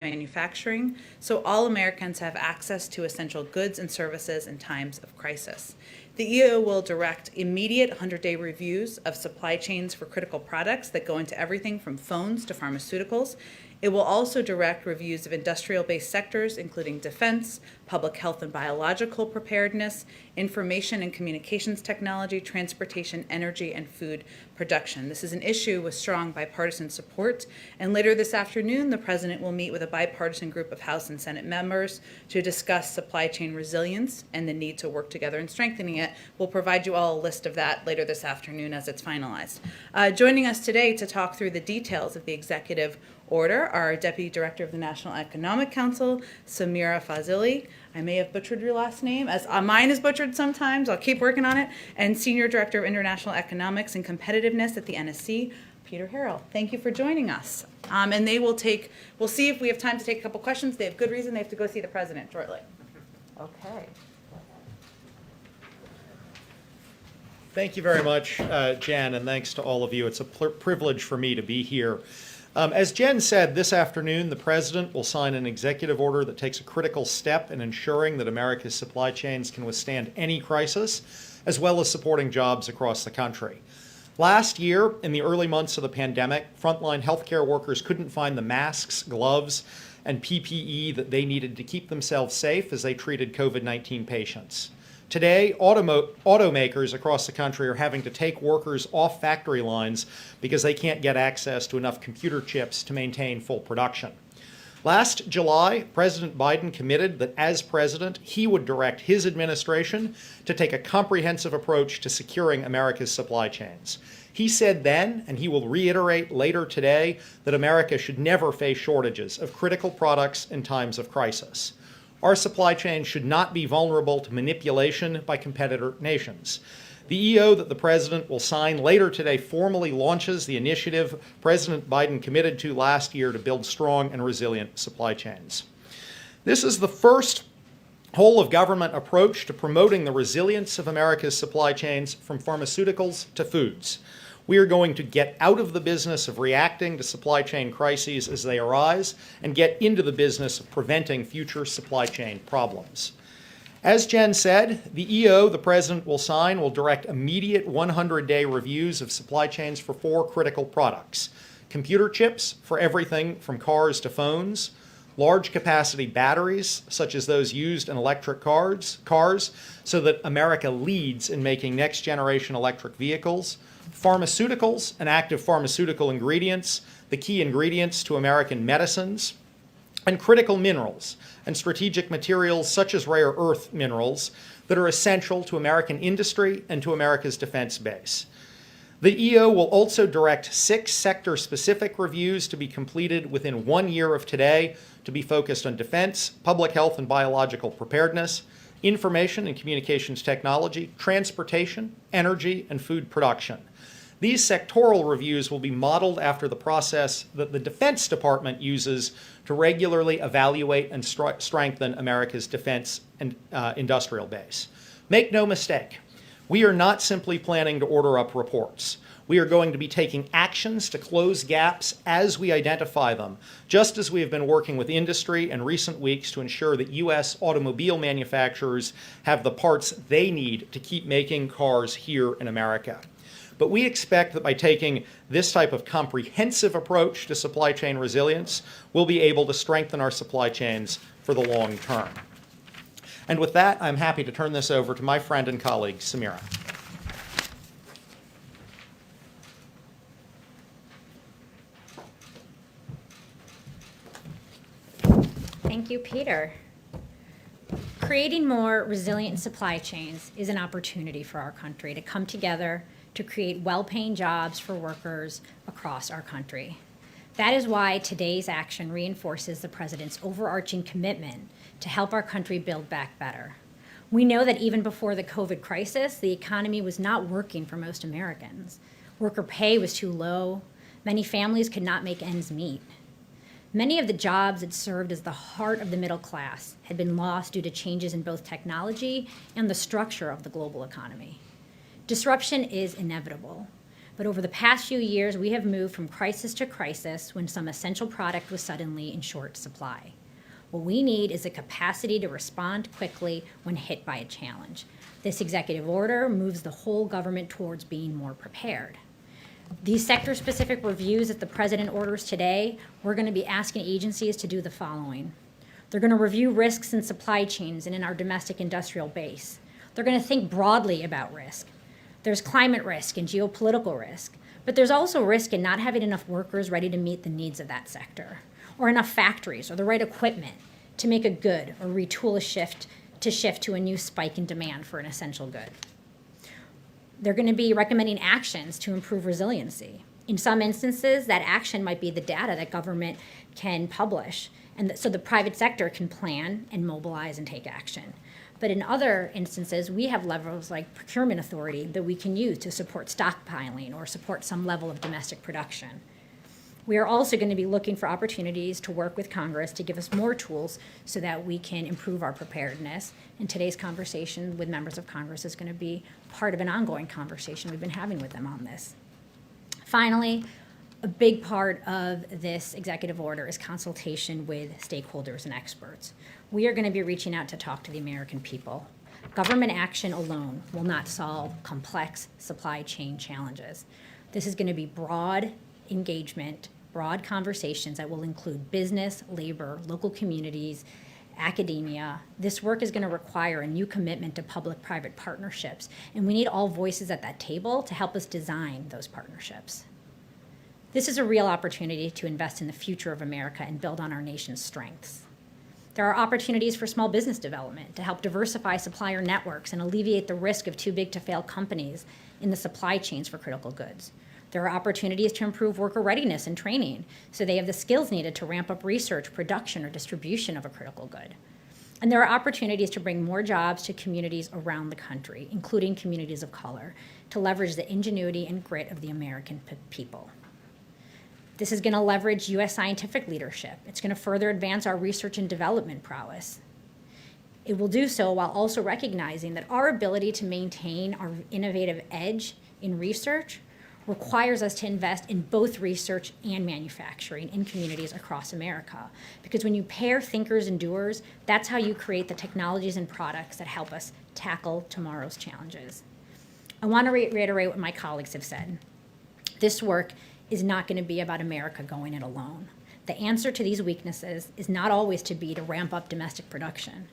manufacturing, so all Americans have access to essential goods and services in times of crisis. The EO will direct immediate 100-day reviews of supply chains for critical products that go into everything from phones to pharmaceuticals. It will also direct reviews of industrial-based sectors, including defense, public health and biological preparedness, information and communications technology, transportation, energy, and food production. This is an issue with strong bipartisan support, and later this afternoon, the President will meet with a bipartisan group of House and Senate members to discuss supply chain resilience and the need to work together in strengthening it. We'll provide you all a list of that later this afternoon as it's finalized. Joining us today to talk through the details of the executive order our Deputy Director of the National Economic Council, Samira Fazili. I may have butchered your last name, as mine is butchered sometimes. I'll keep working on it. And Senior Director of International Economics and Competitiveness at the NSC, Peter Harrell. Thank you for joining us. And we'll see if we have time to take a couple questions. They have good reason. They have to go see the President shortly. Okay. Thank you very much, Jen, and thanks to all of you. It's a privilege for me to be here. As Jen said, this afternoon, the President will sign an executive order that takes a critical step in ensuring that America's supply chains can withstand any crisis, as well as supporting jobs across the country. Last year, in the early months of the pandemic, frontline healthcare workers couldn't find the masks, gloves, and PPE that they needed to keep themselves safe as they treated COVID-19 patients. Today, automakers across the country are having to take workers off factory lines because they can't get access to enough computer chips to maintain full production. Last July, President Biden committed that as president, he would direct his administration to take a comprehensive approach to securing America's supply chains. He said then, and he will reiterate later today, that America should never face shortages of critical products in times of crisis. Our supply chain should not be vulnerable to manipulation by competitor nations. The EO that the President will sign later today formally launches the initiative President Biden committed to last year to build strong and resilient supply chains. This is the first whole-of-government approach to promoting the resilience of America's supply chains from pharmaceuticals to foods. We are going to get out of the business of reacting to supply chain crises as they arise and get into the business of preventing future supply chain problems. As Jen said, the EO the President will sign will direct immediate 100-day reviews of supply chains for 4 critical products: computer chips for everything from cars to phones, large capacity batteries, such as those used in electric cars, so that America leads in making next generation electric vehicles, pharmaceuticals and active pharmaceutical ingredients, the key ingredients to American medicines, and critical minerals and strategic materials such as rare earth minerals that are essential to American industry and to America's defense base. The EO will also direct 6 sector-specific reviews to be completed within 1 year of today to be focused on defense, public health and biological preparedness, information and communications technology, transportation, energy, and food production. These sectoral reviews will be modeled after the process that the Defense Department uses to regularly evaluate and strengthen America's defense and industrial base. Make no mistake, we are not simply planning to order up reports. We are going to be taking actions to close gaps as we identify them, just as we have been working with industry in recent weeks to ensure that U.S. automobile manufacturers have the parts they need to keep making cars here in America. But we expect that by taking this type of comprehensive approach to supply chain resilience, we'll be able to strengthen our supply chains for the long term. And with that, I'm happy to turn this over to my friend and colleague, Samira. Thank you, Peter. Creating more resilient supply chains is an opportunity for our country to come together to create well-paying jobs for workers across our country. That is why today's action reinforces the President's overarching commitment to help our country build back better. We know that even before the COVID crisis, the economy was not working for most Americans. Worker pay was too low. Many families could not make ends meet. Many of the jobs that served as the heart of the middle class had been lost due to changes in both technology and the structure of the global economy. Disruption is inevitable. But over the past few years, we have moved from crisis to crisis when some essential product was suddenly in short supply. What we need is a capacity to respond quickly when hit by a challenge. This executive order moves the whole government towards being more prepared. These sector-specific reviews that the president orders today, we're going to be asking agencies to do the following. They're going to review risks in supply chains and in our domestic industrial base. They're going to think broadly about risk. There's climate risk and geopolitical risk, but there's also risk in not having enough workers ready to meet the needs of that sector, or enough factories or the right equipment to make a good or retool a shift to a new spike in demand for an essential good. They're going to be recommending actions to improve resiliency. In some instances, that action might be the data that government can publish, and so the private sector can plan and mobilize and take action. But in other instances, we have levers like procurement authority that we can use to support stockpiling or support some level of domestic production. We are also going to be looking for opportunities to work with Congress to give us more tools so that we can improve our preparedness. And today's conversation with members of Congress is going to be part of an ongoing conversation we've been having with them on this. Finally, a big part of this executive order is consultation with stakeholders and experts. We are going to be reaching out to talk to the American people. Government action alone will not solve complex supply chain challenges. This is going to be broad engagement, broad conversations that will include business, labor, local communities, academia. This work is going to require a new commitment to public-private partnerships, and we need all voices at that table to help us design those partnerships. This is a real opportunity to invest in the future of America and build on our nation's strengths. There are opportunities for small business development to help diversify supplier networks and alleviate the risk of too big to fail companies in the supply chains for critical goods. There are opportunities to improve worker readiness and training so they have the skills needed to ramp up research, production, or distribution of a critical good. And there are opportunities to bring more jobs to communities around the country, including communities of color, to leverage the ingenuity and grit of the American people. This is going to leverage U.S. scientific leadership. It's going to further advance our research and development prowess. It will do so while also recognizing that our ability to maintain our innovative edge in research requires us to invest in both research and manufacturing in communities across America. Because when you pair thinkers and doers, that's how you create the technologies and products that help us tackle tomorrow's challenges. I want to reiterate what my colleagues have said. This work is not going to be about America going it alone. The answer to these weaknesses is not always to ramp up domestic production.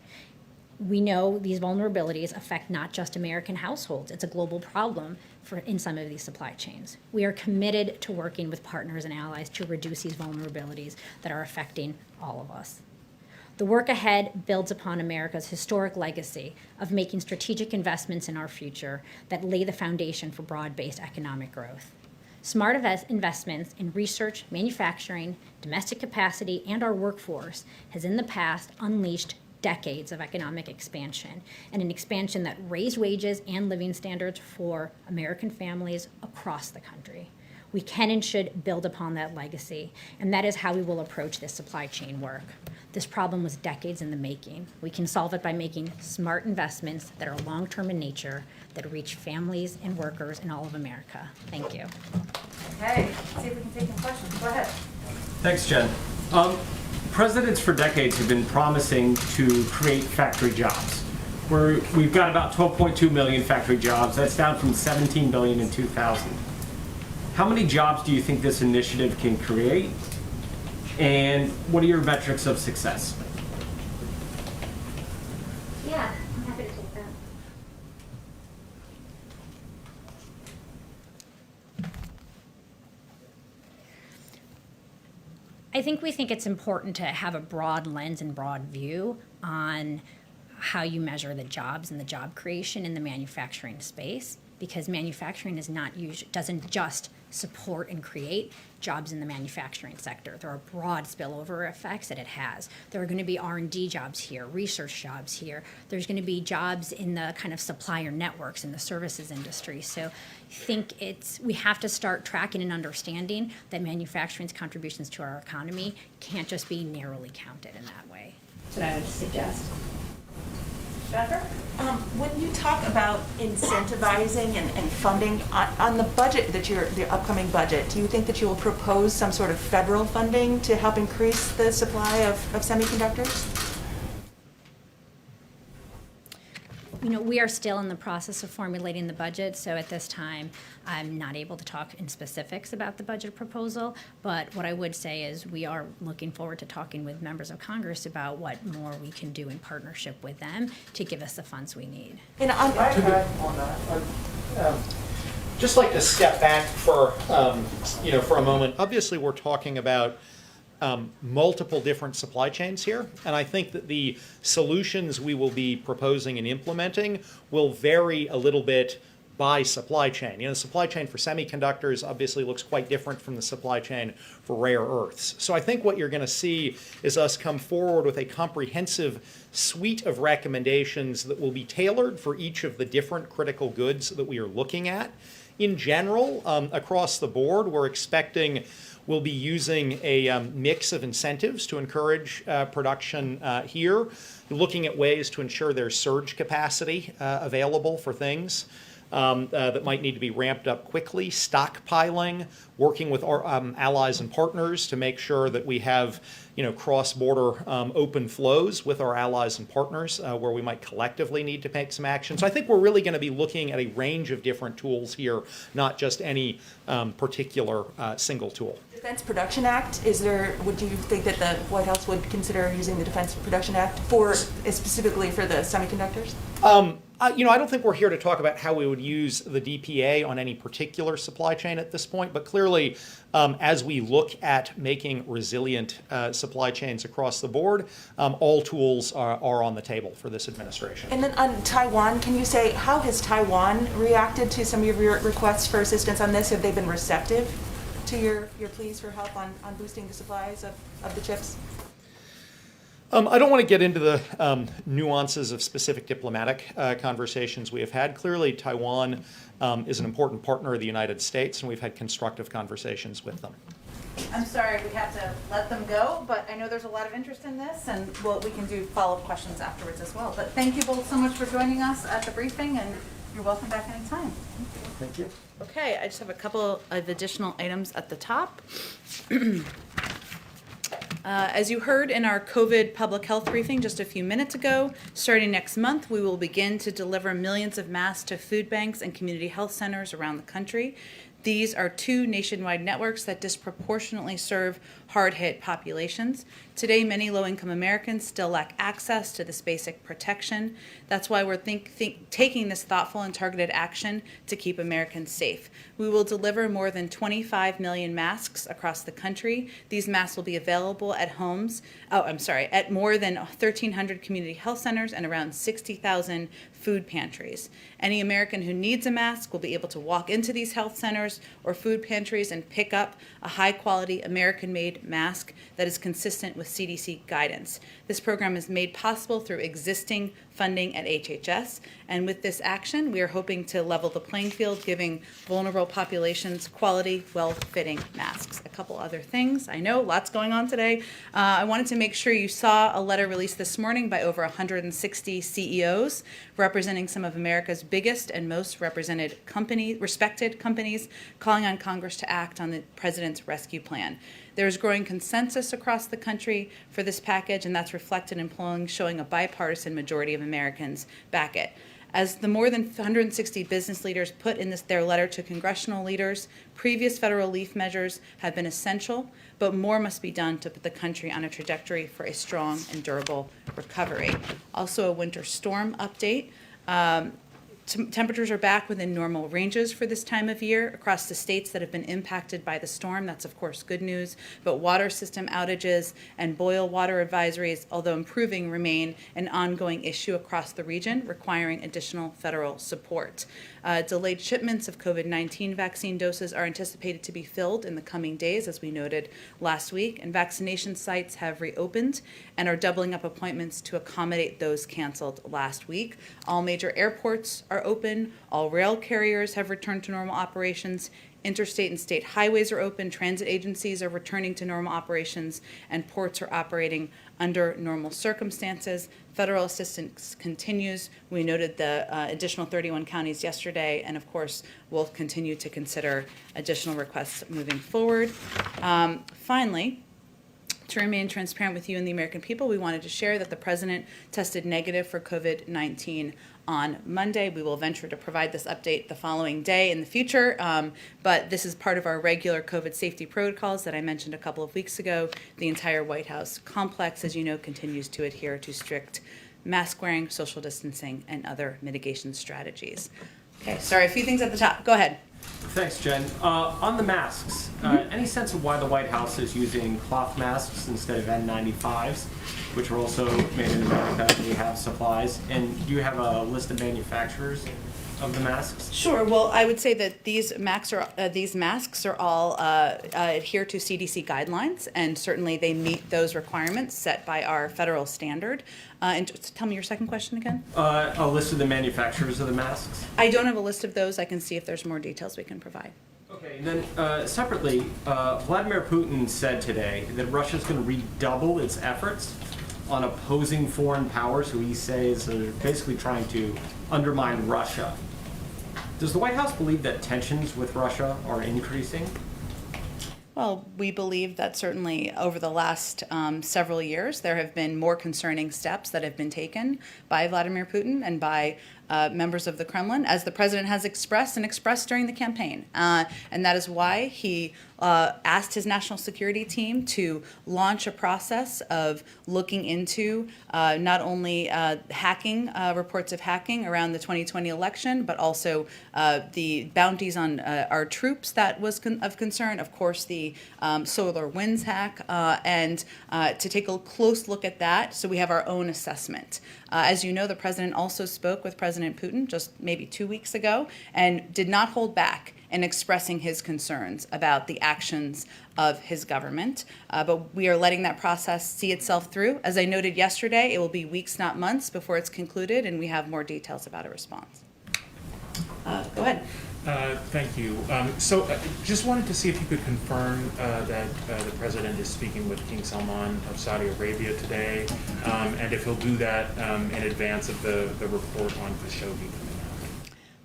We know these vulnerabilities affect not just American households. It's a global problem in some of these supply chains. We are committed to working with partners and allies to reduce these vulnerabilities that are affecting all of us. The work ahead builds upon America's historic legacy of making strategic investments in our future that lay the foundation for broad-based economic growth. Smart investments in research, manufacturing, domestic capacity, and our workforce has in the past unleashed decades of economic expansion, and an expansion that raised wages and living standards for American families across the country. We can and should build upon that legacy, and that is how we will approach this supply chain work. This problem was decades in the making. We can solve it by making smart investments that are long-term in nature, that reach families and workers in all of America. Thank you. Okay, let's see if we can take some questions. Go ahead. Thanks, Jen. Presidents for decades have been promising to create factory jobs. We've got about 12.2 million factory jobs. That's down from 17 million in 2000. How many jobs do you think this initiative can create? And what are your metrics of success? Yeah, I'm happy to take that. I think we think it's important to have a broad lens and broad view on how you measure the jobs and the job creation in the manufacturing space, because manufacturing doesn't just support and create jobs in the manufacturing sector. There are broad spillover effects that it has. There are going to be R&D jobs here, research jobs here. There's going to be jobs in the kind of supplier networks in the services industry. So I think we have to start tracking and understanding that manufacturing's contributions to our economy can't just be narrowly counted in that way. That's what I would suggest. Jennifer? When you talk about incentivizing and funding, on the budget the upcoming budget, do you think that you will propose some sort of federal funding to help increase the supply of semiconductors? You know, we are still in the process of formulating the budget, so at this time, I'm not able to talk in specifics about the budget proposal, but what I would say is we are looking forward to talking with members of Congress about what more we can do in partnership with them to give us the funds we need. And On that, just like to step back for for a moment. Obviously, we're talking about multiple different supply chains here, and I think that the solutions we will be proposing and implementing will vary a little bit by supply chain. You know, the supply chain for semiconductors obviously looks quite different from the supply chain for rare earths. So I think what you're going to see is us come forward with a comprehensive suite of recommendations that will be tailored for each of the different critical goods that we are looking at. In general, across the board, we're expecting we'll be using a mix of incentives to encourage production here, looking at ways to ensure there's surge capacity available for things that might need to be ramped up quickly, stockpiling, working with our allies and partners to make sure that we have cross-border open flows with our allies and partners where we might collectively need to take some action. So I think we're really going to be looking at a range of different tools here, not just any particular single tool. Defense Production Act, would you think that the White House would consider using the Defense Production Act specifically for the semiconductors? I don't think we're here to talk about how we would use the DPA on any particular supply chain at this point, but clearly, as we look at making resilient supply chains across the board, all tools are on the table for this administration. And then on Taiwan, can you say, how has Taiwan reacted to some of your requests for assistance on this? Have they been receptive to your pleas for help on boosting the supplies of the chips? I don't want to get into the nuances of specific diplomatic conversations we have had. Clearly, Taiwan is an important partner of the United States, and we've had constructive conversations with them. I'm sorry we have to let them go, but I know there's a lot of interest in this, and we can do follow-up questions afterwards as well. But thank you both so much for joining us at the briefing, and you're welcome back anytime. Thank you. Okay, I just have a couple of additional items at the top. As you heard in our COVID public health briefing just a few minutes ago, starting next month, we will begin to deliver millions of masks to food banks and community health centers around the country. These are two nationwide networks that disproportionately serve hard-hit populations. Today, many low-income Americans still lack access to this basic protection. That's why we're taking this thoughtful and targeted action to keep Americans safe. We will deliver more than 25 million masks across the country. These masks will be available at at more than 1,300 community health centers and around 60,000 food pantries. Any American who needs a mask will be able to walk into these health centers or food pantries and pick up a high-quality American-made mask that is consistent with CDC guidance. This program is made possible through existing funding at HHS, and with this action, we are hoping to level the playing field, giving vulnerable populations quality, well-fitting masks. A couple other things. I know, lots going on today. I wanted to make sure you saw a letter released this morning by over 160 CEOs representing some of America's biggest and most respected companies, calling on Congress to act on the President's rescue plan. There is growing consensus across the country for this package, and that's reflected in polling showing a bipartisan majority of Americans back it. As the more than 160 business leaders put in their letter to congressional leaders, previous federal relief measures have been essential, but more must be done to put the country on a trajectory for a strong and durable recovery. Also, a winter storm update. Temperatures are back within normal ranges for this time of year across the states that have been impacted by the storm. That's, of course, good news. But water system outages and boil water advisories, although improving, remain an ongoing issue across the region, requiring additional federal support. Delayed shipments of COVID-19 vaccine doses are anticipated to be filled in the coming days, as we noted last week, and vaccination sites have reopened and are doubling up appointments to accommodate those canceled last week. All major airports are open. All rail carriers have returned to normal operations. Interstate and state highways are open. Transit agencies are returning to normal operations, and ports are operating under normal circumstances. Federal assistance continues. We noted the additional 31 counties yesterday, and of course, we'll continue to consider additional requests moving forward. Finally, to remain transparent with you and the American people, we wanted to share that the president tested negative for COVID-19 on Monday. We will venture to provide this update the following day in the future, but this is part of our regular COVID safety protocols that I mentioned a couple of weeks ago. The entire White House complex, as you know, continues to adhere to strict mask wearing, social distancing, and other mitigation strategies. Okay, sorry, a few things at the top. Go ahead. Thanks, Jen. On the masks, any sense of why the White House is using cloth masks instead of N95s, which are also made in America and we have supplies? And do you have a list of manufacturers of the masks? Sure. Well, I would say that these masks are all adhere to CDC guidelines, and certainly they meet those requirements set by our federal standard. And just tell me your second question again. A list of the manufacturers of the masks. I don't have a list of those. I can see if there's more details we can provide. Okay, and then separately, Vladimir Putin said today that Russia's going to redouble its efforts on opposing foreign powers who he says are basically trying to undermine Russia. Does the White House believe that tensions with Russia are increasing? Well, we believe that certainly over the last several years, there have been more concerning steps that have been taken by Vladimir Putin and by members of the Kremlin, as the president has expressed during the campaign. And that is why he asked his national security team to launch a process of looking into not only hacking, reports of hacking around the 2020 election, but also the bounties on our troops that was of concern, of course, the SolarWinds hack, and to take a close look at that so we have our own assessment. As you know, the president also spoke with President Putin just maybe 2 weeks ago and did not hold back in expressing his concerns about the actions of his government. But we are letting that process see itself through. As I noted yesterday, it will be weeks, not months, before it's concluded, and we have more details about a response. Go ahead. Thank you. Just wanted to see if you could confirm that the president is speaking with King Salman of Saudi Arabia today, and if he'll do that in advance of the report on Khashoggi coming out.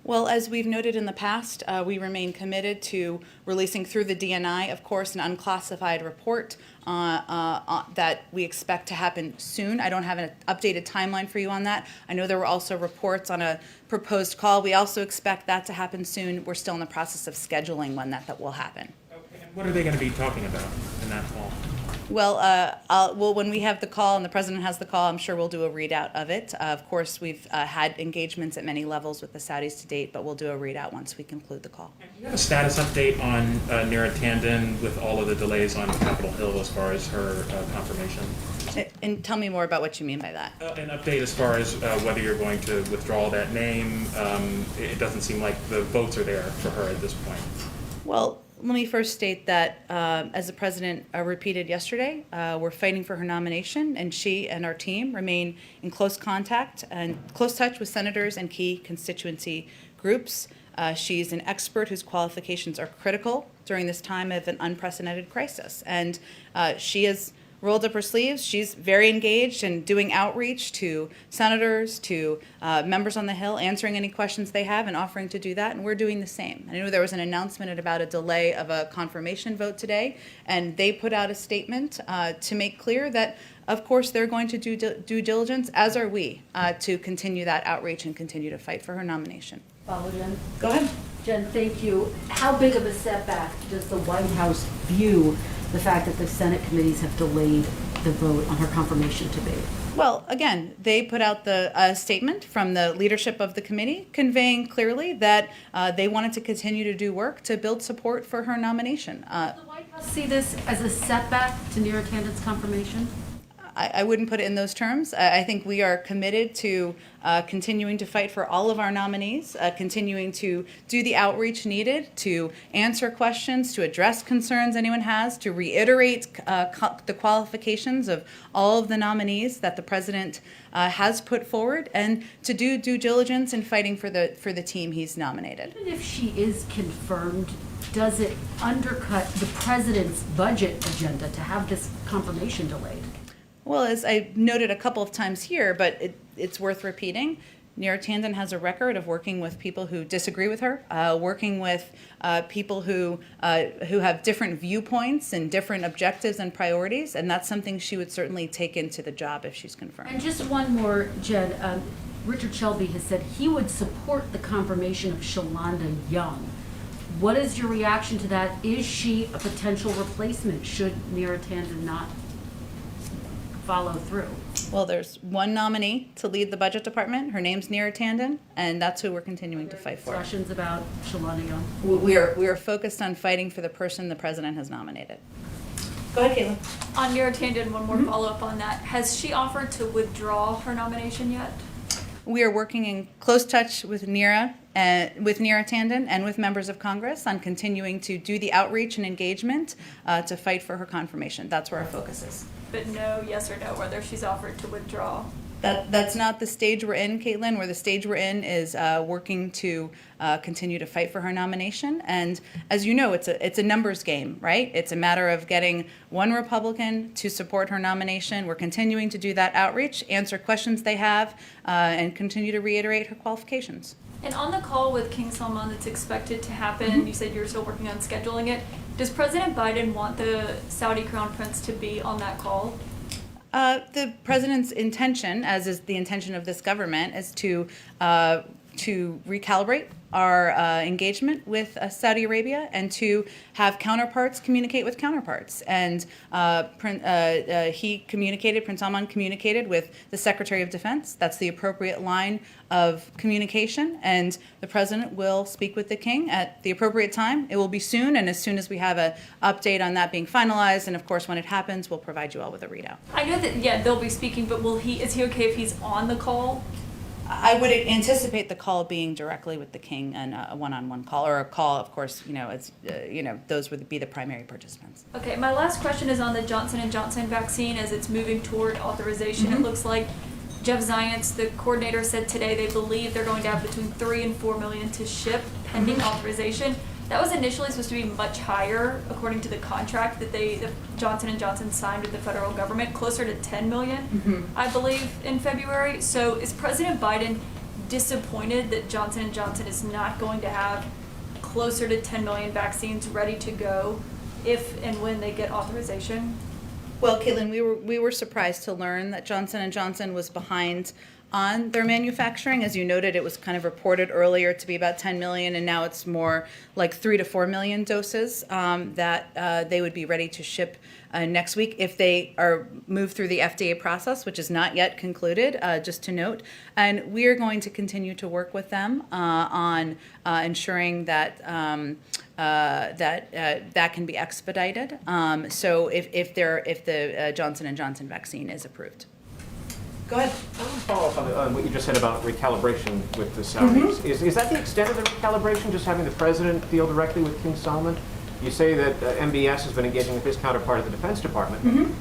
Well, as we've noted in the past, we remain committed to releasing through the DNI, of course, an unclassified report that we expect to happen soon. I don't have an updated timeline for you on that. I know there were also reports on a proposed call. We also expect that to happen soon. We're still in the process of scheduling when that will happen. Okay. And what are they going to be talking about in that call? Well, when we have the call and the president has the call, I'm sure we'll do a readout of it. Of course, we've had engagements at many levels with the Saudis to date, but we'll do a readout once we conclude the call. Do you have a status update on Neera Tanden with all of the delays on Capitol Hill as far as her confirmation? And tell me more about what you mean by that. An update as far as whether you're going to withdraw that name. It doesn't seem like the votes are there for her at this point. Well, let me first state that, as the president repeated yesterday, we're fighting for her nomination, and she and our team remain in close contact and close touch with senators and key constituency groups. She's an expert whose qualifications are critical during this time of an unprecedented crisis, and she has rolled up her sleeves. She's very engaged in doing outreach to senators, to members on the Hill, answering any questions they have and offering to do that, and we're doing the same. I know there was an announcement about a delay of a confirmation vote today, and they put out a statement to make clear that, of course, they're going to do due diligence, as are we, to continue that outreach and continue to fight for her nomination. Follow, Jen? Go ahead. Jen, thank you. How big of a setback does the White House view the fact that the Senate committees have delayed the vote on her confirmation to be? Well, again, they put out the statement from the leadership of the committee conveying clearly that they wanted to continue to do work to build support for her nomination. Does the White House see this as a setback to Neera Tanden's confirmation? I wouldn't put it in those terms. I think we are committed to continuing to fight for all of our nominees, continuing to do the outreach needed, to answer questions, to address concerns anyone has, to reiterate the qualifications of all of the nominees that the president has put forward, and to do due diligence in fighting for the team he's nominated. Even if she is confirmed, does it undercut the president's budget agenda to have this confirmation delayed? Well, as I noted a couple of times here, but it's worth repeating, Neera Tanden has a record of working with people who disagree with her, working with people who have different viewpoints and different objectives and priorities, and that's something she would certainly take into the job if she's confirmed. And just one more, Jen. Richard Shelby has said he would support the confirmation of Shalonda Young. What is your reaction to that? Is she a potential replacement should Neera Tanden not follow through? Well, there's one nominee to lead the budget department. Her name's Neera Tanden, and that's who we're continuing to fight for. Discussions about Shalonda Young? We are focused on fighting for the person the president has nominated. Go ahead, Caitlin. On Neera Tanden, one more follow-up on that. Has she offered to withdraw her nomination yet? We are working in close touch with Neera Tanden and with members of Congress on continuing to do the outreach and engagement to fight for her confirmation. That's where our focus is. But no yes or no, whether she's offered to withdraw. That's not the stage we're in, Caitlin. Where the stage we're in is working to continue to fight for her nomination. And as you know, it's a numbers game, right? It's a matter of getting one Republican to support her nomination. We're continuing to do that outreach, answer questions they have, and continue to reiterate her qualifications. And on the call with King Salman that's expected to happen, you said you're still working on scheduling it. Does President Biden want the Saudi Crown Prince to be on that call? The president's intention, as is the intention of this government, is to recalibrate our engagement with Saudi Arabia and to have counterparts communicate with counterparts. And Prince Salman communicated with the Secretary of Defense. That's the appropriate line of communication. And the president will speak with the king at the appropriate time. It will be soon, and as soon as we have an update on that being finalized, and of course when it happens, we'll provide you all with a readout. I know that, yeah, they'll be speaking, but is he okay if he's on the call? I would anticipate the call being directly with the king and a one-on-one call, or a call, of course, those would be the primary participants. Okay, my last question is on the Johnson & Johnson vaccine as it's moving toward authorization. It looks like Jeff Zients, the coordinator, said today they believe they're going to have between 3 and 4 million to ship pending authorization. That was initially supposed to be much higher, according to the contract that Johnson & Johnson signed with the federal government, closer to 10 million, I believe, in February. So is President Biden disappointed that Johnson & Johnson is not going to have closer to 10 million vaccines ready to go if and when they get authorization? Well, Caitlin, we were surprised to learn that Johnson & Johnson was behind on their manufacturing. As you noted, it was kind of reported earlier to be about 10 million, and now it's more like 3 to 4 million doses that they would be ready to ship next week if they are moved through the FDA process, which is not yet concluded, just to note. And we are going to continue to work with them on ensuring that that can be expedited. So if the Johnson & Johnson vaccine is approved. Go ahead. I want to follow up on what you just said about recalibration with the Saudis. Is that the extent of the recalibration, just having the president deal directly with King Salman? You say that MBS has been engaging with his counterpart at the Defense Department.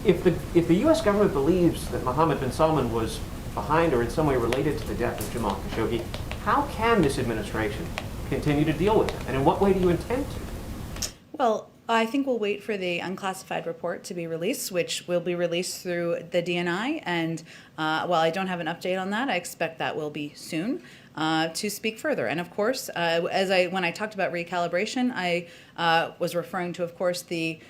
If the U.S. government believes that Mohammed bin Salman was behind or in some way related to the death of Jamal Khashoggi, how can this administration continue to deal with him? And in what way do you intend to? Well, I think we'll wait for the unclassified report to be released, which will be released through the DNI. And while I don't have an update on that, I expect that will be soon to speak further. And of course, when I talked about recalibration, I was referring to, of course, the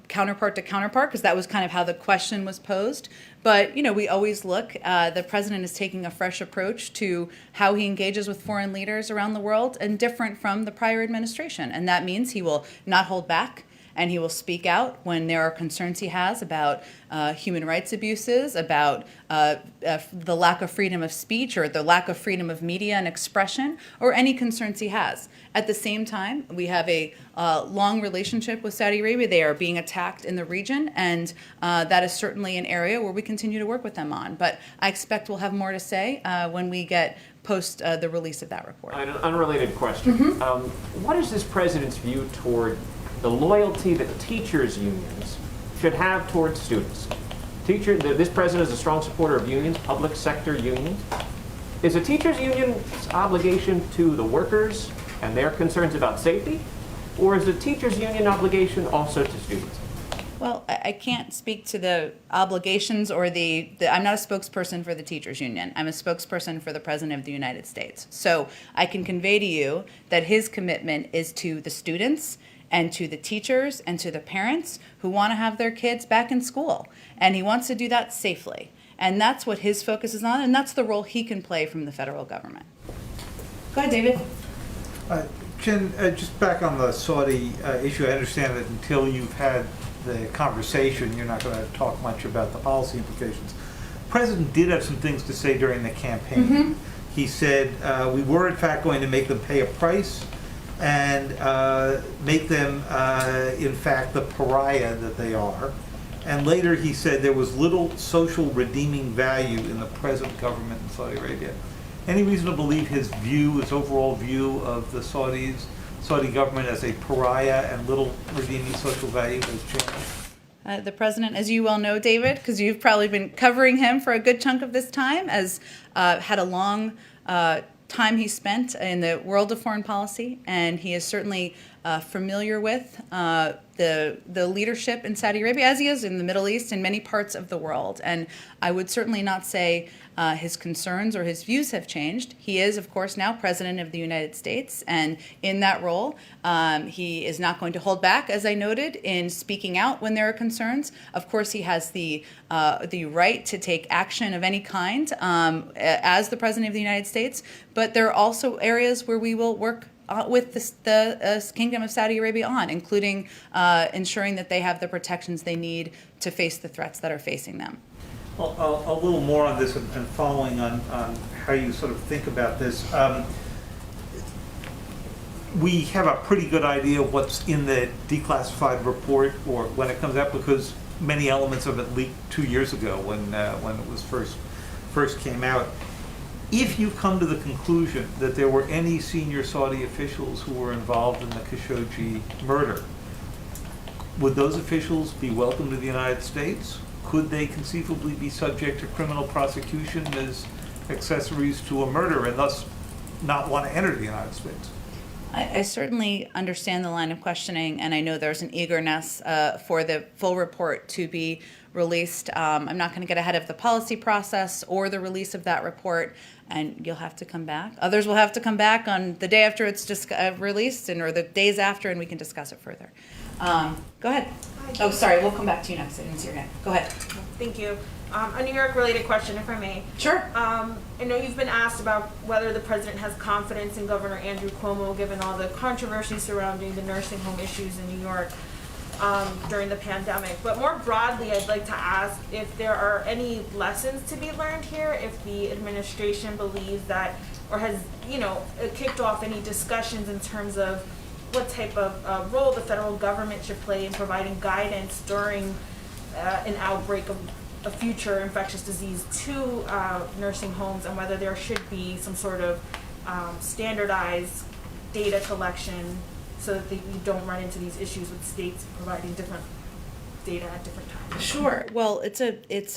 counterpart to counterpart, because that was kind of how the question was posed. But, we always look, the president is taking a fresh approach to how he engages with foreign leaders around the world, and different from the prior administration. And that means he will not hold back, and he will speak out when there are concerns he has about human rights abuses, about the lack of freedom of speech or the lack of freedom of media and expression, or any concerns he has. At the same time, we have a long relationship with Saudi Arabia. They are being attacked in the region, and that is certainly an area where we continue to work with them on. But I expect we'll have more to say when we get post the release of that report. An unrelated question. What is this president's view toward the loyalty that teachers' unions should have towards students? This president is a strong supporter of unions, public sector unions. Is a teachers' union's obligation to the workers and their concerns about safety, or is the teachers' union obligation also to students? Well, I can't speak to the obligations or I'm not a spokesperson for the teachers union. I'm a spokesperson for the President of the United States. So I can convey to you that his commitment is to the students and to the teachers and to the parents who want to have their kids back in school. And he wants to do that safely. And that's what his focus is on, and that's the role he can play from the federal government. Go ahead, David. Jen, just back on the Saudi issue, I understand that until you've had the conversation, you're not going to talk much about the policy implications. The President did have some things to say during the campaign. Mm-hmm. He said, we were in fact going to make them pay a price and make them, in fact, the pariah that they are. And later he said there was little social redeeming value in the present government in Saudi Arabia. Any reason to believe his view, his overall view of the Saudi government as a pariah and little redeeming social value has changed? The president, as you well know, David, because you've probably been covering him for a good chunk of this time, has had a long time he spent in the world of foreign policy, and he is certainly familiar with the leadership in Saudi Arabia, as he is in the Middle East and many parts of the world. And I would certainly not say his concerns or his views have changed. He is, of course, now President of the United States, and in that role, he is not going to hold back, as I noted, in speaking out when there are concerns. Of course, he has the right to take action of any kind as the President of the United States, but there are also areas where we will work with the Kingdom of Saudi Arabia on, including ensuring that they have the protections they need to face the threats that are facing them. Well, a little more on this and following on how you sort of think about this. We have a pretty good idea of what's in the declassified report or when it comes out, because many elements of it leaked 2 years ago when it was first came out. If you come to the conclusion that there were any senior Saudi officials who were involved in the Khashoggi murder, would those officials be welcome to the United States? Could they conceivably be subject to criminal prosecution as accessories to a murder and thus not want to enter the United States? I certainly understand the line of questioning, and I know there's an eagerness for the full report to be released. I'm not going to get ahead of the policy process or the release of that report, and you'll have to come back. Others will have to come back on the day after it's just released, or the days after, and we can discuss it further. Go ahead. Oh, sorry, we'll come back to you next. I didn't see your hand. Go ahead. Thank you. A New York-related question, if I may. Sure. I know you've been asked about whether the president has confidence in Governor Andrew Cuomo, given all the controversy surrounding the nursing home issues in New York during the pandemic. But more broadly, I'd like to ask if there are any lessons to be learned here, if the administration believes that, or has, kicked off any discussions in terms of what type of role the federal government should play in providing guidance during an outbreak of a future infectious disease to nursing homes, and whether there should be some sort of standardized data collection so that you don't run into these issues with states providing different data at different times. Sure. Well, it's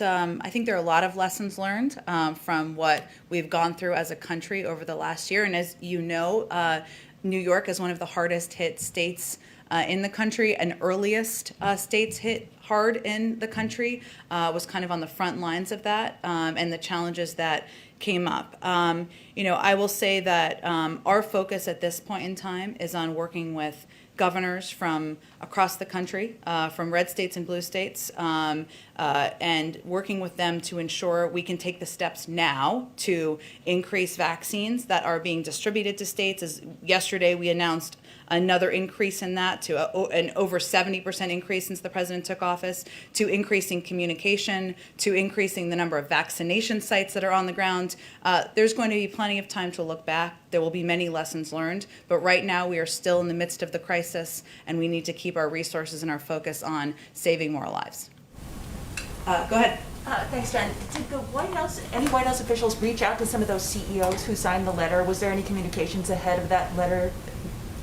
I think there are a lot of lessons learned from what we've gone through as a country over the last year. And as you know, New York is one of the hardest hit states in the country, and earliest states hit hard in the country, was kind of on the front lines of that, and the challenges that came up. I will say that our focus at this point in time is on working with governors from across the country, from red states and blue states, and working with them to ensure we can take the steps now to increase vaccines that are being distributed to states. As yesterday we announced another increase in that to an over 70% increase since the president took office, to increasing communication, to increasing the number of vaccination sites that are on the ground. There's going to be plenty of time to look back. There will be many lessons learned, but right now we are still in the midst of the crisis, and we need to keep our resources and our focus on saving more lives. Go ahead. Thanks, Jen. Did any White House officials reach out to some of those CEOs who signed the letter? Was there any communications ahead of that letter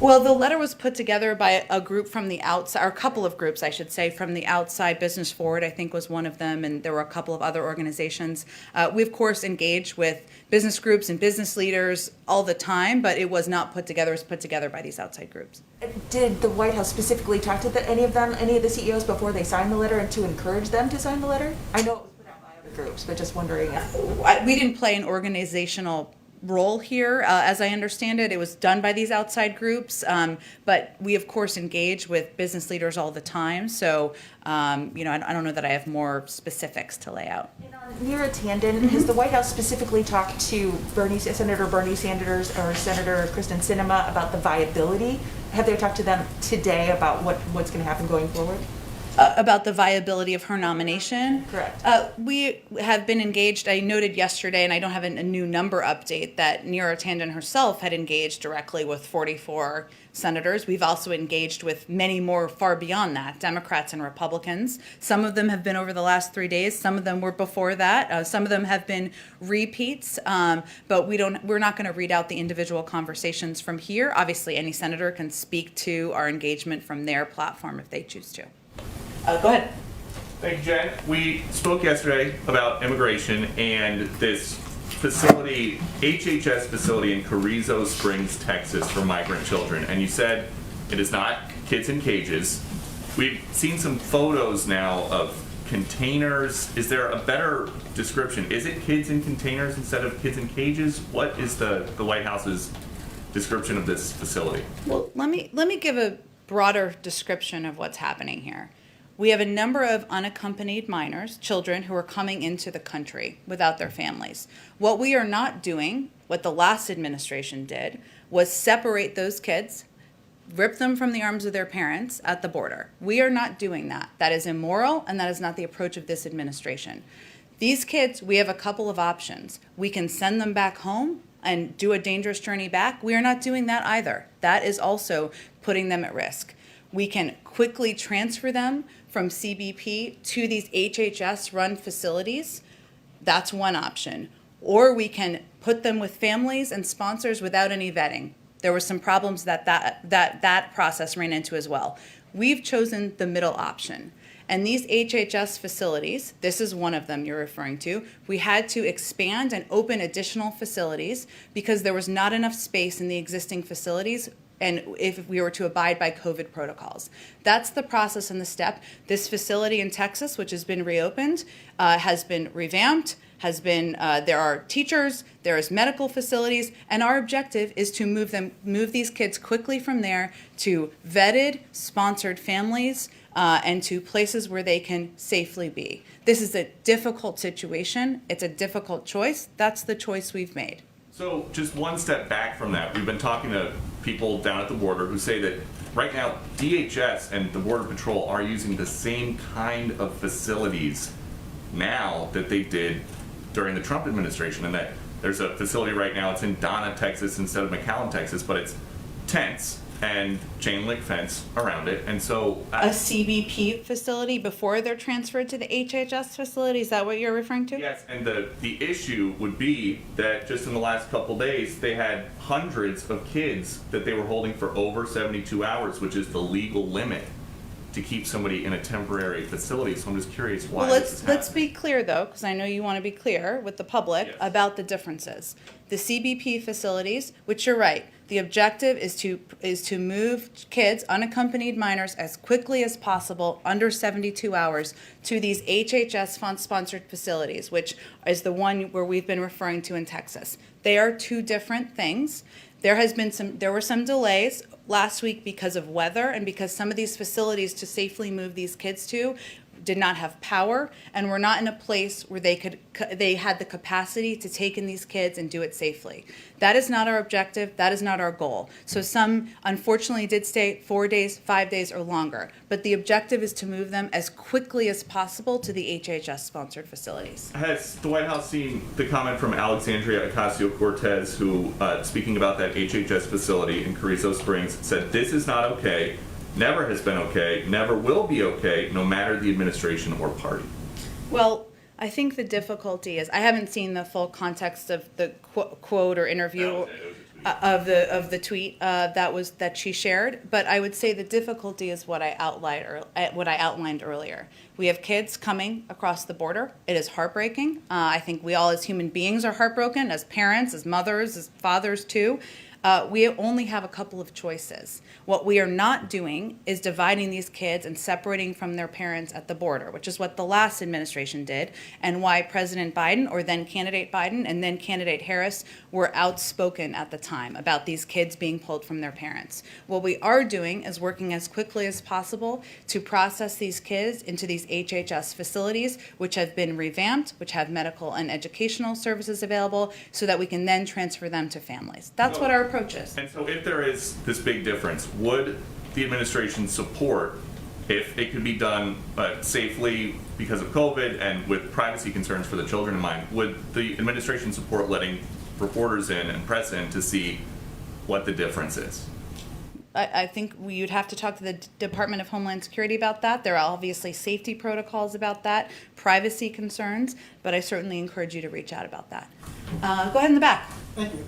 Well, the letter was put together by a group from the outside, or a couple of groups, I should say, from the outside. Business Forward, I think, was one of them, and there were a couple of other organizations. We, of course, engage with business groups and business leaders all the time, but it was not put together. It was put together by these outside groups. Did the White House specifically talk to any of the CEOs before they signed the letter and to encourage them to sign the letter? I know it was put out by other groups, but just wondering if... We didn't play an organizational role here, as I understand it. It was done by these outside groups, but we, of course, engage with business leaders all the time. So, I don't know that I have more specifics to lay out. Neera Tanden, has the White House specifically talked to Senator Bernie Sanders or Senator Kristen Sinema about the viability? Have they talked to them today about what's going to happen going forward? About the viability of her nomination? Correct. We have been engaged. I noted yesterday, and I don't have a new number update, that Neera Tanden herself had engaged directly with 44 senators. We've also engaged with many more far beyond that, Democrats and Republicans. Some of them have been over the last 3 days. Some of them were before that. Some of them have been repeats, but we're not going to read out the individual conversations from here. Obviously, any senator can speak to our engagement from their platform if they choose to. Go ahead. Thank you, Jen. We spoke yesterday about immigration and this facility, HHS facility in Carrizo Springs, Texas, for migrant children. And you said it is not kids in cages. We've seen some photos now of containers. Is there a better description? Is it kids in containers instead of kids in cages? What is the White House's description of this facility? Well, let me give a broader description of what's happening here. We have a number of unaccompanied minors, children who are coming into the country without their families. What we are not doing, what the last administration did, was separate those kids, rip them from the arms of their parents at the border. We are not doing that. That is immoral, and that is not the approach of this administration. These kids, we have a couple of options. We can send them back home and do a dangerous journey back. We are not doing that either. That is also putting them at risk. We can quickly transfer them from CBP to these HHS-run facilities. That's one option. Or we can put them with families and sponsors without any vetting. There were some problems that process ran into as well. We've chosen the middle option. And these HHS facilities, this is one of them you're referring to, we had to expand and open additional facilities because there was not enough space in the existing facilities, and if we were to abide by COVID protocols. That's the process and the step. This facility in Texas, which has been reopened, has been revamped, there are teachers, there is medical facilities, and our objective is to move these kids quickly from there to vetted, sponsored families, and to places where they can safely be. This is a difficult situation. It's a difficult choice. That's the choice we've made. So just one step back from that, we've been talking to people down at the border who say that right now DHS and the Border Patrol are using the same kind of facilities now that they did during the Trump administration, and that there's a facility right now, it's in Donna, Texas instead of McAllen, Texas, but it's tents and chain link fence around it. And so a CBP facility before they're transferred to the HHS facility, is that what you're referring to? yes, and the issue would be that just in the last couple days they had hundreds of kids that they were holding for over 72 hours, which is the legal limit to keep somebody in a temporary facility. So I'm just curious why this is happening. Let's be clear, though, because I know you want to be clear with the public Yes. about the differences. The CBP facilities, which you're right, the objective is to move kids, unaccompanied minors, as quickly as possible, under 72 hours, to these HHS-sponsored facilities, which is the one where we've been referring to in Texas. They are two different things. There were some delays last week because of weather and because some of these facilities to safely move these kids to did not have power and were not in a place where they had the capacity to take in these kids and do it safely. That is not our objective. That is not our goal. So some, unfortunately, did stay 4 days, 5 days, or longer. But the objective is to move them as quickly as possible to the HHS-sponsored facilities. Has the White House seen the comment from Alexandria Ocasio-Cortez, who, speaking about that HHS facility in Carrizo Springs, said this is not okay, never has been okay, never will be okay, no matter the administration or party? Well, I think the difficulty is, I haven't seen the full context of the quote or interview. of the tweet that she shared. But I would say the difficulty is what I outlined earlier. We have kids coming across the border. It is heartbreaking. I think we all as human beings are heartbroken, as parents, as mothers, as fathers too. We only have a couple of choices. What we are not doing is dividing these kids and separating from their parents at the border, which is what the last administration did, and why President Biden, or then candidate Biden, and then candidate Harris were outspoken at the time about these kids being pulled from their parents. What we are doing is working as quickly as possible to process these kids into these HHS facilities, which have been revamped, which have medical and educational services available, so that we can then transfer them to families. That's what our approach is. And so if there is this big difference, would the administration support, if it could be done safely because of COVID and with privacy concerns for the children in mind, would the administration support letting reporters in and press in to see what the difference is? I think you'd have to talk to the Department of Homeland Security about that. There are obviously safety protocols about that, privacy concerns, but I certainly encourage you to reach out about that. Go ahead in the back. Thank you.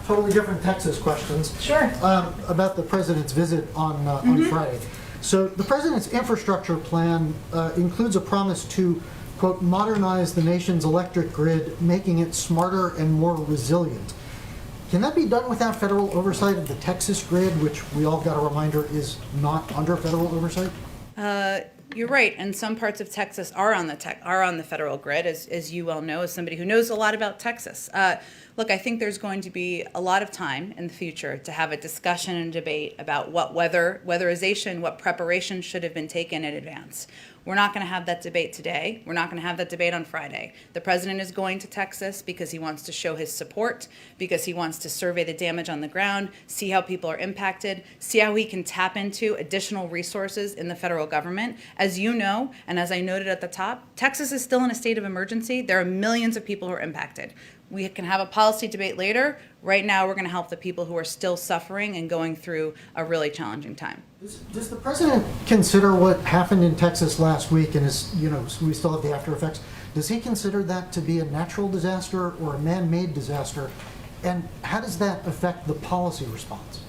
Totally different Texas questions. Sure. About the president's visit on Friday. So the president's infrastructure plan includes a promise to, quote, modernize the nation's electric grid, making it smarter and more resilient. Can that be done without federal oversight of the Texas grid, which we all got a reminder is not under federal oversight? You're right, and some parts of Texas are on the federal grid, as you well know, as somebody who knows a lot about Texas. Look, I think there's going to be a lot of time in the future to have a discussion and debate about what weatherization, what preparation should have been taken in advance. We're not going to have that debate today. We're not going to have that debate on Friday. The president is going to Texas because he wants to show his support, because he wants to survey the damage on the ground, see how people are impacted, see how he can tap into additional resources in the federal government. As you know, and as I noted at the top, Texas is still in a state of emergency. There are millions of people who are impacted. We can have a policy debate later. Right now, we're going to help the people who are still suffering and going through a really challenging time. Does the president consider what happened in Texas last week, and we still have the after effects? Does he consider that to be a natural disaster or a man-made disaster? And how does that affect the policy response?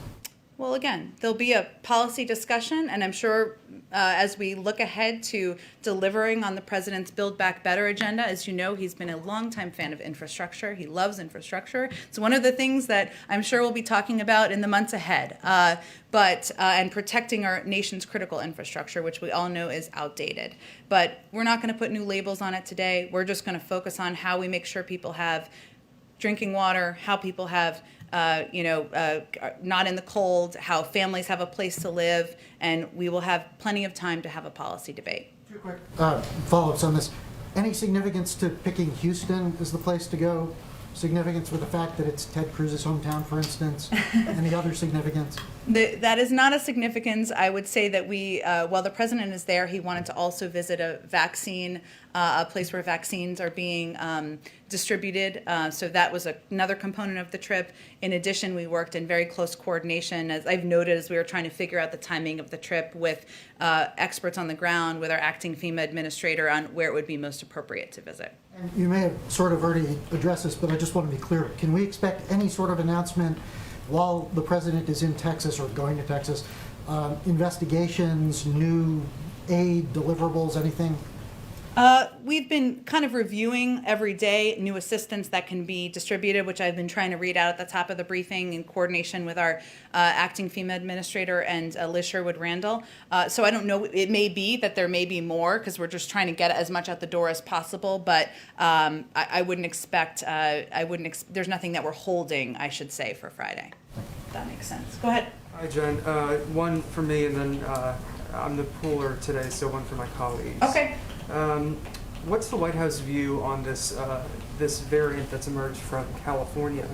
Well, again, there'll be a policy discussion, and I'm sure as we look ahead to delivering on the president's Build Back Better agenda, as you know, he's been a longtime fan of infrastructure. He loves infrastructure. It's one of the things that I'm sure we'll be talking about in the months ahead. And protecting our nation's critical infrastructure, which we all know is outdated. But we're not going to put new labels on it today. We're just going to focus on how we make sure people have drinking water, how people have not in the cold, how families have a place to live, and we will have plenty of time to have a policy debate. Two quick follow-ups on this. Any significance to picking Houston as the place to go? Significance with the fact that it's Ted Cruz's hometown, for instance? Any other significance? That is not a significance. I would say that while the president is there, he wanted to also visit a place where vaccines are being distributed. So that was another component of the trip. In addition, we worked in very close coordination, as I've noted, as we were trying to figure out the timing of the trip with experts on the ground, with our acting FEMA administrator on where it would be most appropriate to visit. And you may have sort of already addressed this, but I just want to be clear. Can we expect any sort of announcement while the president is in Texas or going to Texas? Investigations, new aid, deliverables, anything? We've been kind of reviewing every day new assistance that can be distributed, which I've been trying to read out at the top of the briefing in coordination with our acting FEMA administrator and Liz Sherwood-Randall. So I don't know. It may be that there may be more because we're just trying to get as much out the door as possible. But I wouldn't expect. There's nothing that we're holding, I should say, for Friday. If that makes sense. Go ahead. Hi, Jen. One for me, and then I'm the pooler today, so one for my colleagues. Okay. What's the White House view on this this variant that's emerged from California,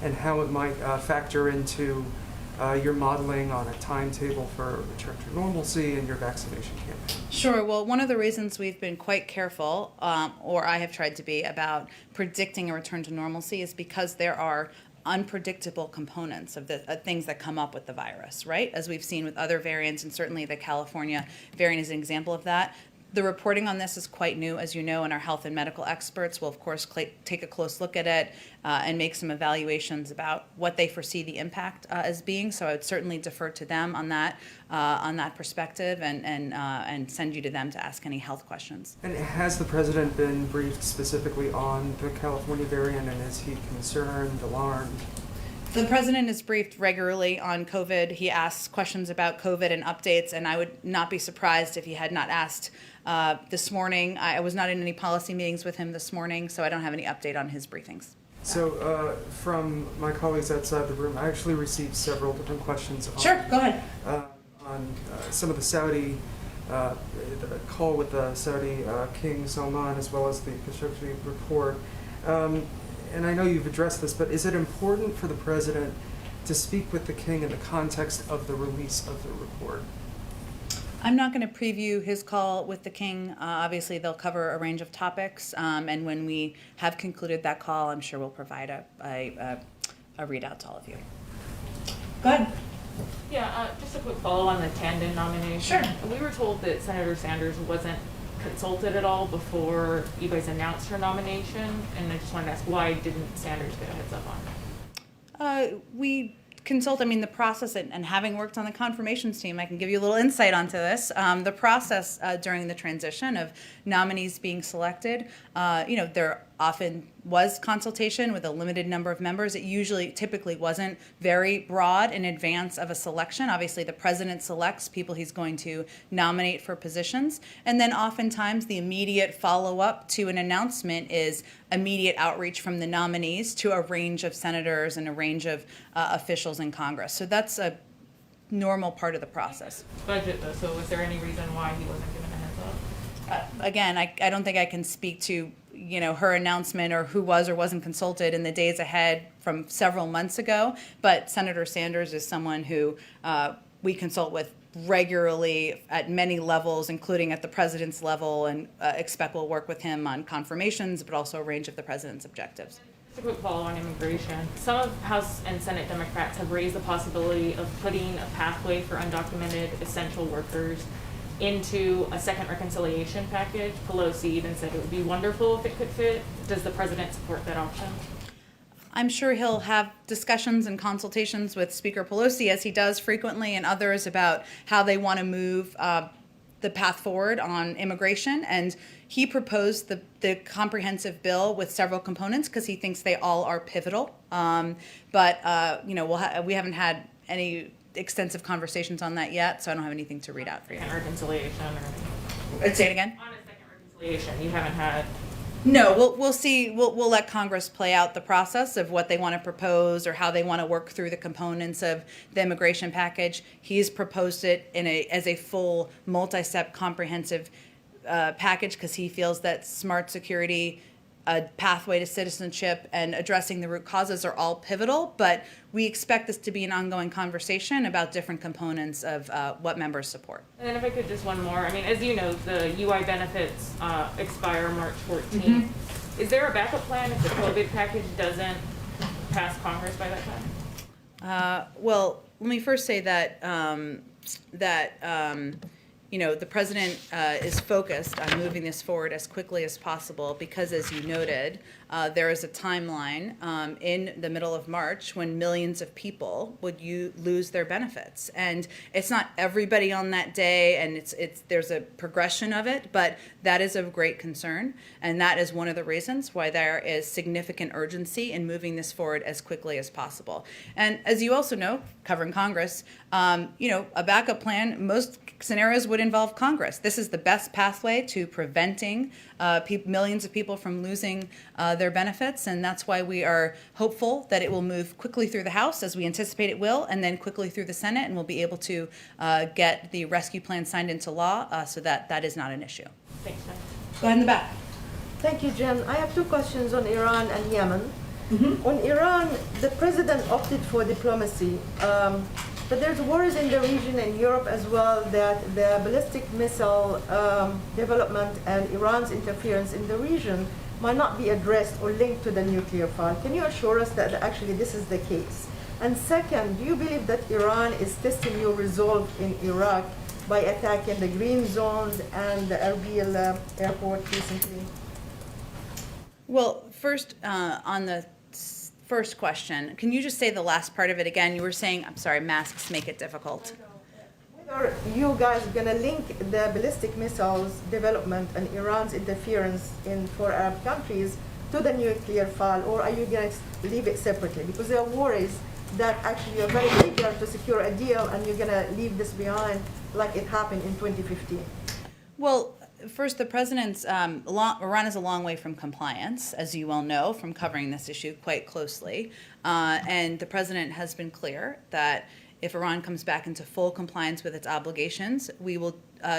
and how it might factor into your modeling on a timetable for return to normalcy and your vaccination campaign? Sure. Well, one of the reasons we've been quite careful, or I have tried to be, about predicting a return to normalcy is because there are unpredictable components of the things that come up with the virus, right? As we've seen with other variants, and certainly the California variant is an example of that. The reporting on this is quite new, as you know, and our health and medical experts will, of course, take a close look at it and make some evaluations about what they foresee the impact as being. So I would certainly defer to them on that perspective and send you to them to ask any health questions. And has the president been briefed specifically on the California variant, and is he concerned, alarmed? The president is briefed regularly on COVID. He asks questions about COVID and updates, and I would not be surprised if he had not asked this morning. I was not in any policy meetings with him this morning, so I don't have any update on his briefings. So, from my colleagues outside the room, I actually received several different questions on, Sure, go ahead. On some of the Saudi, the call with the Saudi King Salman, as well as the Khashoggi report. And I know you've addressed this, but is it important for the president to speak with the king in the context of the release of the report? I'm not going to preview his call with the king. Obviously, they'll cover a range of topics, and when we have concluded that call, I'm sure we'll provide a readout to all of you. Go ahead. Yeah, just a quick follow on the Tandon nomination. Sure. We were told that Senator Sanders wasn't consulted at all before you guys announced her nomination, and I just wanted to ask, why didn't Sanders get a heads up on it? We consult, the process, and having worked on the confirmations team, I can give you a little insight onto this. The process during the transition of nominees being selected, there often was consultation with a limited number of members. It typically wasn't very broad in advance of a selection. Obviously, the president selects people he's going to nominate for positions. And then oftentimes the immediate follow-up to an announcement is immediate outreach from the nominees to a range of senators and a range of officials in Congress. So that's a normal part of the process. Budget, though, so was there any reason why he wasn't given a heads up? Again, I don't think I can speak to her announcement or who was or wasn't consulted in the days ahead from several months ago, but Senator Sanders is someone who we consult with regularly at many levels, including at the president's level, and expect we'll work with him on confirmations, but also a range of the president's objectives. Just a quick follow on immigration. Some of House and Senate Democrats have raised the possibility of putting a pathway for undocumented essential workers into a second reconciliation package. Pelosi even said it would be wonderful if it could fit. Does the president support that option? I'm sure he'll have discussions and consultations with Speaker Pelosi, as he does frequently, and others about how they want to move the path forward on immigration. And he proposed the comprehensive bill with several components because he thinks they all are pivotal. We haven't had any extensive conversations on that yet, so I don't have anything to read out for you. Second reconciliation or Say it again? on a second reconciliation, you haven't had. No, we'll see. We'll let Congress play out the process of what they want to propose or how they want to work through the components of the immigration package. He's proposed it as a full, multi-step, comprehensive package because he feels that smart security, a pathway to citizenship, and addressing the root causes are all pivotal, but we expect this to be an ongoing conversation about different components of what members support. And then if I could just one more, as you know, the UI benefits expire March 14th. Mm-hmm. Is there a backup plan if the COVID package doesn't pass Congress by that time? Well, let me first say that the president is focused on moving this forward as quickly as possible because, as you noted, there is a timeline in the middle of March when millions of people would lose their benefits. And it's not everybody on that day, and there's a progression of it, but that is of great concern. And that is one of the reasons why there is significant urgency in moving this forward as quickly as possible. And as you also know, covering Congress, a backup plan, most scenarios would involve Congress. This is the best pathway to preventing millions of people from losing their benefits, and that's why we are hopeful that it will move quickly through the House, as we anticipate it will, and then quickly through the Senate, and we'll be able to get the rescue plan signed into law so that is not an issue. Thanks, Jen. Go ahead in the back. Thank you, Jen. I have two questions on Iran and Yemen. On Iran, the president opted for diplomacy, but there's worries in the region and Europe as well that the ballistic missile development and Iran's interference in the region might not be addressed or linked to the nuclear file. Can you assure us that actually this is the case? And second, do you believe that Iran is testing your resolve in Iraq by attacking the green zones and the Erbil airport recently? Well, first, on the first question, can you just say the last part of it again? You were saying, I'm sorry, masks make it difficult. Are you guys gonna link the ballistic missiles development and Iran's interference in 4 Arab countries to the nuclear file, or are you gonna leave it separately? Because there are worries that actually you're very eager to secure a deal and you're gonna leave this behind like it happened in 2015. Well, first, the president's, Iran is a long way from compliance, as you well know, from covering this issue quite closely. And the president has been clear that if Iran comes back into full compliance with its obligations, we will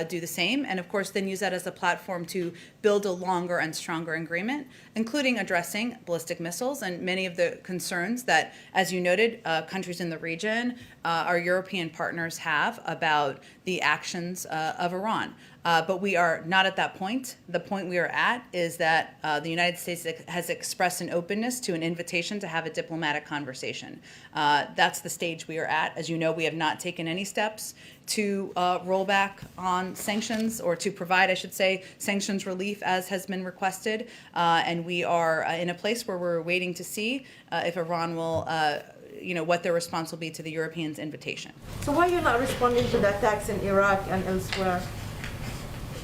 do the same, and of course then use that as a platform to build a longer and stronger agreement, including addressing ballistic missiles and many of the concerns that, as you noted, countries in the region, our European partners have about the actions of Iran. But we are not at that point. The point we are at is that the United States has expressed an openness to an invitation to have a diplomatic conversation. That's the stage we are at. As you know, we have not taken any steps to roll back on sanctions, or to provide, I should say, sanctions relief as has been requested. And we are in a place where we're waiting to see if Iran will, what their response will be to the Europeans' invitation. So why are you not responding to the attacks in Iraq and elsewhere?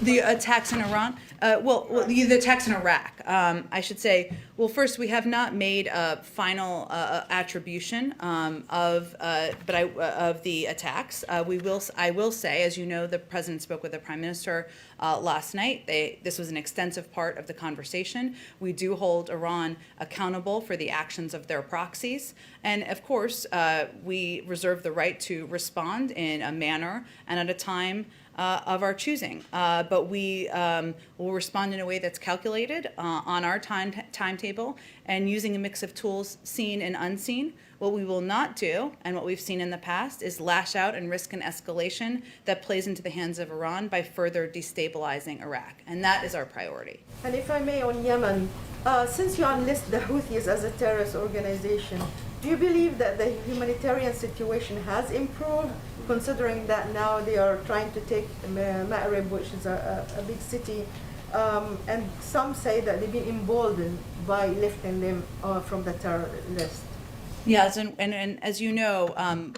The attacks in Iran? The attacks in Iraq, I should say. Well, first, we have not made a final attribution of the attacks. I will say, as you know, the president spoke with the prime minister last night. This was an extensive part of the conversation. We do hold Iran accountable for the actions of their proxies, and of course, we reserve the right to respond in a manner and at a time of our choosing. But we will respond in a way that's calculated on our timetable and using a mix of tools seen and unseen. What we will not do, and what we've seen in the past, is lash out and risk an escalation that plays into the hands of Iran by further destabilizing Iraq. And that is our priority. And if I may, on Yemen, since you enlist the Houthis as a terrorist organization, do you believe that the humanitarian situation has improved, considering that now they are trying to take Ma'rib, which is a big city, and some say that they've been emboldened by lifting them from the terror list? Yes, and as you know,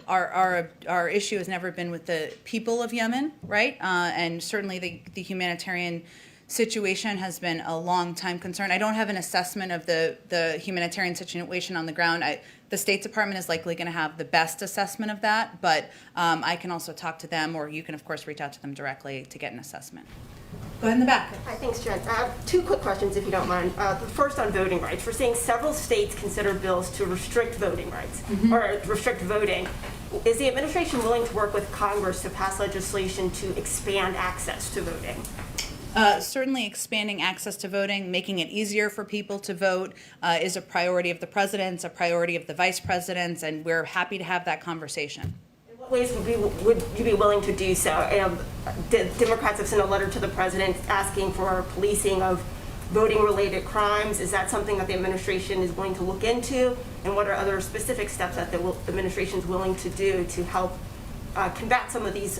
our issue has never been with the people of Yemen, right? And certainly the humanitarian situation has been a long time concern. I don't have an assessment of the humanitarian situation on the ground. The State Department is likely going to have the best assessment of that, but I can also talk to them, or you can, of course, reach out to them directly to get an assessment. Go ahead in the back. Hi, thanks, Jen. I have 2 quick questions, if you don't mind. The first on voting rights. We're seeing several states consider bills to restrict voting rights, or restrict voting. Is the administration willing to work with Congress to pass legislation to expand access to voting? Certainly expanding access to voting, making it easier for people to vote is a priority of the president's, a priority of the vice president's, and we're happy to have that conversation. In what ways would you be willing to do so? Democrats have sent a letter to the president asking for policing of voting-related crimes. Is that something that the administration is going to look into? And what are other specific steps that the administration is willing to do to help combat some of these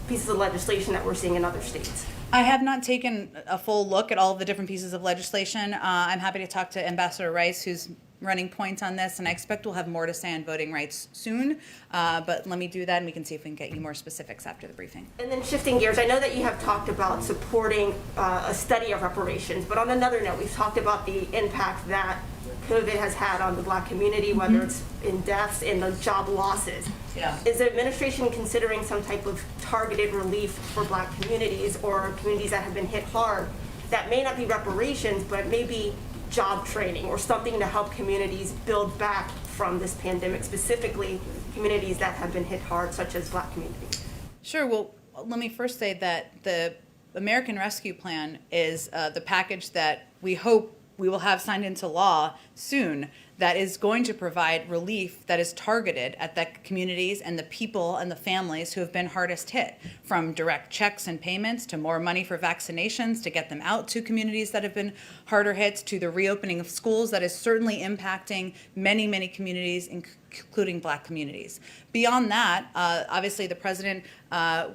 pieces of legislation that we're seeing in other states? I have not taken a full look at all of the different pieces of legislation. I'm happy to talk to Ambassador Rice, who's running point on this, and I expect we'll have more to say on voting rights soon. But let me do that, and we can see if we can get you more specifics after the briefing. And then shifting gears, I know that you have talked about supporting a study of reparations, but on another note, we've talked about the impact that COVID has had on the Black community, whether it's in deaths and the job losses. Yeah. Is the administration considering some type of targeted relief for Black communities or communities that have been hit hard that may not be reparations, but maybe job training or something to help communities build back from this pandemic, specifically communities that have been hit hard, such as Black communities? Sure. Well, let me first say that the American Rescue Plan is the package that we hope we will have signed into law soon that is going to provide relief that is targeted at the communities and the people and the families who have been hardest hit, from direct checks and payments to more money for vaccinations to get them out to communities that have been harder hit, to the reopening of schools that is certainly impacting many, many communities, including Black communities. Beyond that, obviously the president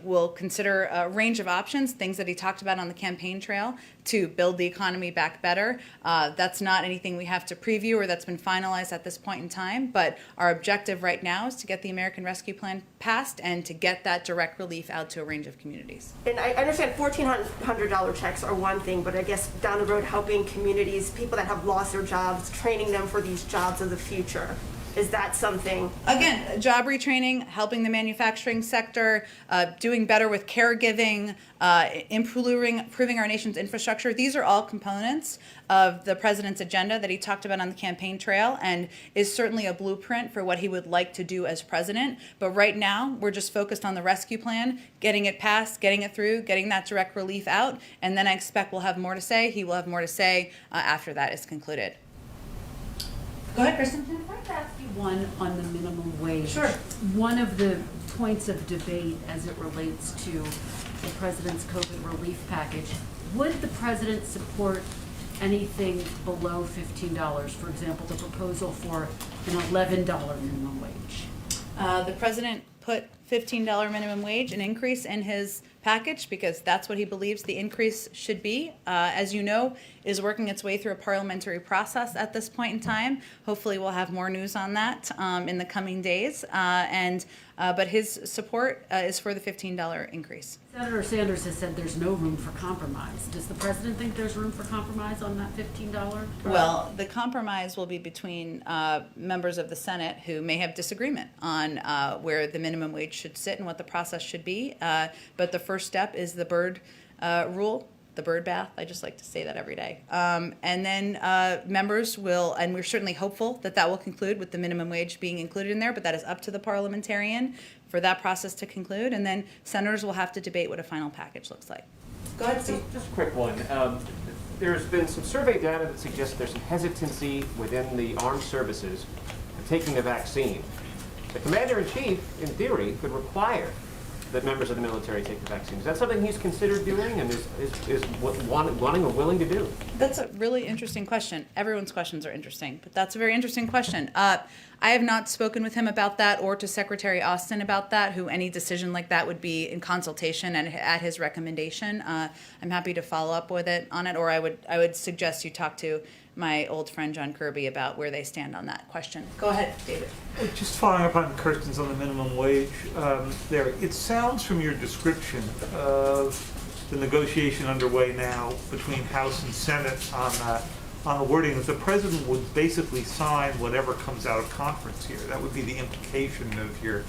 will consider a range of options, things that he talked about on the campaign trail to build the economy back better. That's not anything we have to preview or that's been finalized at this point in time, but our objective right now is to get the American Rescue Plan passed and to get that direct relief out to a range of communities. And I understand $1,400 checks are one thing, but I guess down the road helping communities, people that have lost their jobs, training them for these jobs of the future. Is that something? Again, job retraining, helping the manufacturing sector, doing better with caregiving, improving our nation's infrastructure. These are all components of the president's agenda that he talked about on the campaign trail and is certainly a blueprint for what he would like to do as president. But right now, we're just focused on the rescue plan, getting it passed, getting it through, getting that direct relief out, and then I expect we'll have more to say. He will have more to say after that is concluded. Go ahead, Kristen. Can I ask you one on the minimum wage? Sure. One of the points of debate as it relates to the president's COVID relief package, would the president support anything below $15? For example, the proposal for an $11 minimum wage. The president put $15 minimum wage, an increase in his package because that's what he believes the increase should be. As you know, is working its way through a parliamentary process at this point in time. Hopefully we'll have more news on that in the coming days. But his support is for the $15 increase. Senator Sanders has said there's no room for compromise. Does the president think there's room for compromise on that $15? Well, the compromise will be between members of the Senate who may have disagreement on where the minimum wage should sit and what the process should be. But the first step is the Byrd rule, the Byrd bath. I just like to say that every day. And then members will, and we're certainly hopeful that that will conclude with the minimum wage being included in there, but that is up to the parliamentarian for that process to conclude. And then senators will have to debate what a final package looks like. Go ahead, Steve. Just a quick one. There's been some survey data that suggests there's some hesitancy within the armed services of taking the vaccine. The commander-in-chief, in theory, could require that members of the military take the vaccine. Is that something he's considered doing and is wanting or willing to do? That's a really interesting question. Everyone's questions are interesting, but that's a very interesting question. I have not spoken with him about that or to Secretary Austin about that, who any decision like that would be in consultation and at his recommendation. I'm happy to follow up with it on it, or I would suggest you talk to my old friend John Kirby about where they stand on that question. Go ahead, David. Just following up on Kirsten's on the minimum wage there, it sounds from your description of the negotiation underway now between House and Senate on the wording that the president would basically sign whatever comes out of conference here. That would be the implication of your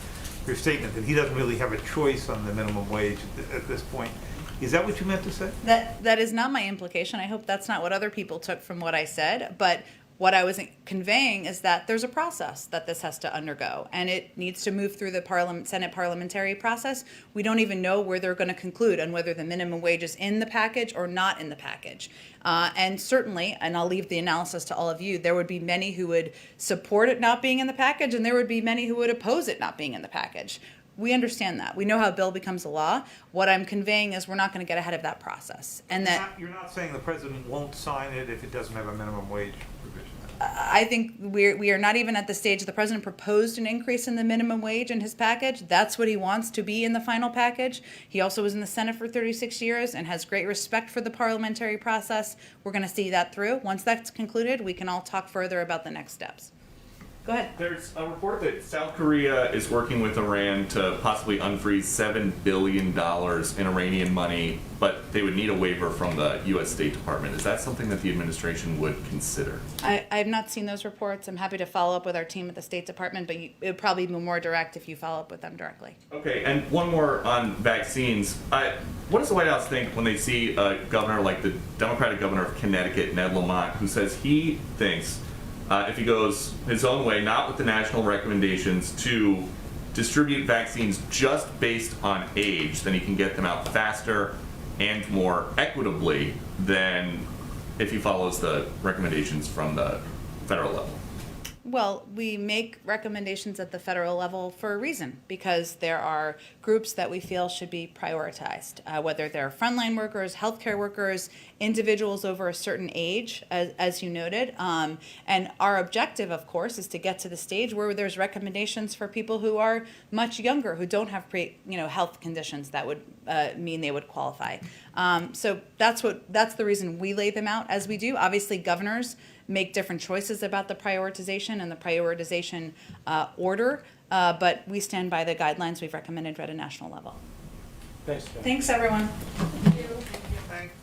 statement, that he doesn't really have a choice on the minimum wage at this point. Is that what you meant to say? That is not my implication. I hope that's not what other people took from what I said. But what I was conveying is that there's a process that this has to undergo, and it needs to move through the Senate parliamentary process. We don't even know where they're going to conclude on whether the minimum wage is in the package or not in the package. And certainly, and I'll leave the analysis to all of you, there would be many who would support it not being in the package, and there would be many who would oppose it not being in the package. We understand that. We know how a bill becomes a law. What I'm conveying is we're not going to get ahead of that process. And that You're not saying the president won't sign it if it doesn't have a minimum wage provision? I think we are not even at the stage. The president proposed an increase in the minimum wage in his package. That's what he wants to be in the final package. He also was in the Senate for 36 years and has great respect for the parliamentary process. We're going to see that through. Once that's concluded, we can all talk further about the next steps. Go ahead. There's a report that South Korea is working with Iran to possibly unfreeze $7 billion in Iranian money, but they would need a waiver from the U.S. State Department. Is that something that the administration would consider? I have not seen those reports. I'm happy to follow up with our team at the State Department, but it would probably be more direct if you follow up with them directly. Okay, and one more on vaccines. What does the White House think when they see a governor like the Democratic governor of Connecticut, Ned Lamont, who says he thinks if he goes his own way, not with the national recommendations, to distribute vaccines just based on age, then he can get them out faster and more equitably than if he follows the recommendations from the federal level? Well, we make recommendations at the federal level for a reason, because there are groups that we feel should be prioritized, whether they're frontline workers, healthcare workers, individuals over a certain age, as you noted. And our objective, of course, is to get to the stage where there's recommendations for people who are much younger, who don't have health conditions that would mean they would qualify. So that's the reason we lay them out as we do. Obviously, governors make different choices about the prioritization and the prioritization order, but we stand by the guidelines we've recommended at a national level. Thanks, Jen. Thanks, everyone. Thanks.